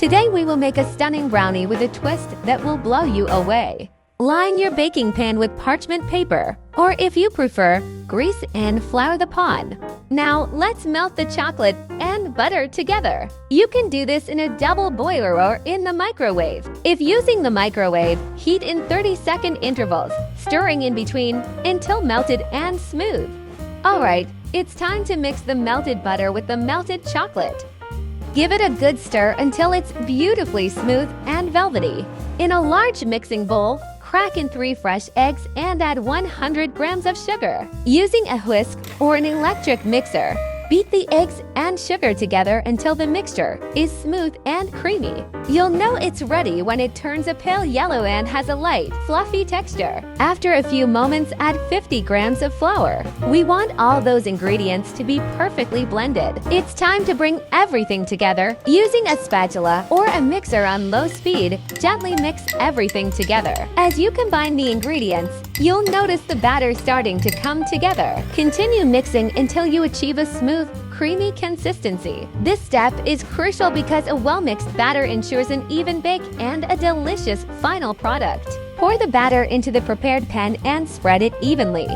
Today we will make a stunning brownie with a twist that will blow you away. Line your baking pan with parchment paper, or if you prefer, grease and flour the pan. Now let's melt the chocolate and butter together. You can do this in a double boiler or in the microwave. If using the microwave, heat in 30-second intervals, stirring in between until melted and smooth. Alright, it's time to mix the melted butter with the melted chocolate. Give it a good stir until it's beautifully smooth and velvety. In a large mixing bowl, crack in 3 fresh eggs and add 100 grams of sugar. Using a whisk or an electric mixer, beat the eggs and sugar together until the mixture is smooth and creamy. You'll know it's ready when it turns a pale yellow and has a light, fluffy texture. After a few moments, add 50 grams of flour. We want all those ingredients to be perfectly blended. It's time to bring everything together. Using a spatula or a mixer on low speed, gently mix everything together. As you combine the ingredients, you'll notice the batter starting to come together. Continue mixing until you achieve a smooth, creamy consistency. This step is crucial because a well-mixed batter ensures an even bake and a delicious final product. Pour the batter into the prepared pan and spread it evenly.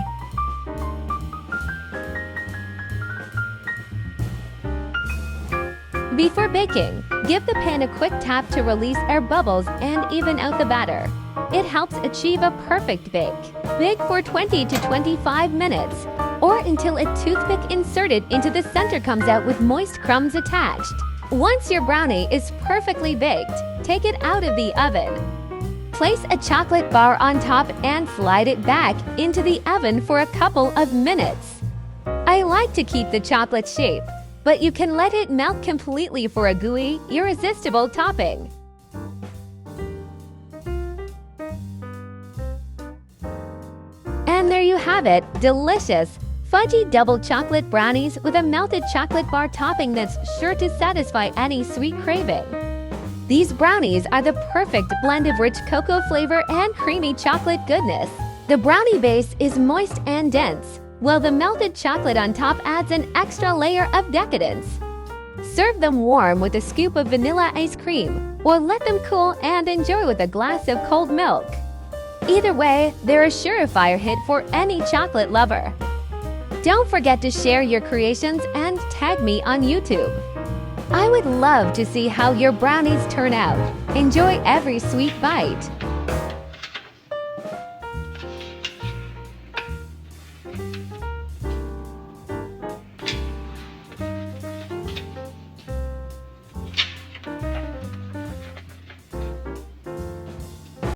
Before baking, give the pan a quick tap to release air bubbles and even out the batter. It helps achieve a perfect bake. Bake for 20 to 25 minutes, or until a toothpick inserted into the center comes out with moist crumbs attached. Once your brownie is perfectly baked, take it out of the oven. Place a chocolate bar on top and slide it back into the oven for a couple of minutes. I like to keep the chocolate shape, but you can let it melt completely for a gooey, irresistible topping. And there you have it, delicious Fudgy double chocolate brownies with a melted chocolate bar topping that's sure to satisfy any sweet craving. These brownies are the perfect blend of rich cocoa flavor and creamy chocolate goodness. The brownie base is moist and dense, while the melted chocolate on top adds an extra layer of decadence. Serve them warm with a scoop of vanilla ice cream, or let them cool and enjoy with a glass of cold milk. Either way, they're a surefire hit for any chocolate lover. Don't forget to share your creations and tag me on YouTube. I would love to see how your brownies turn out. Enjoy every sweet bite.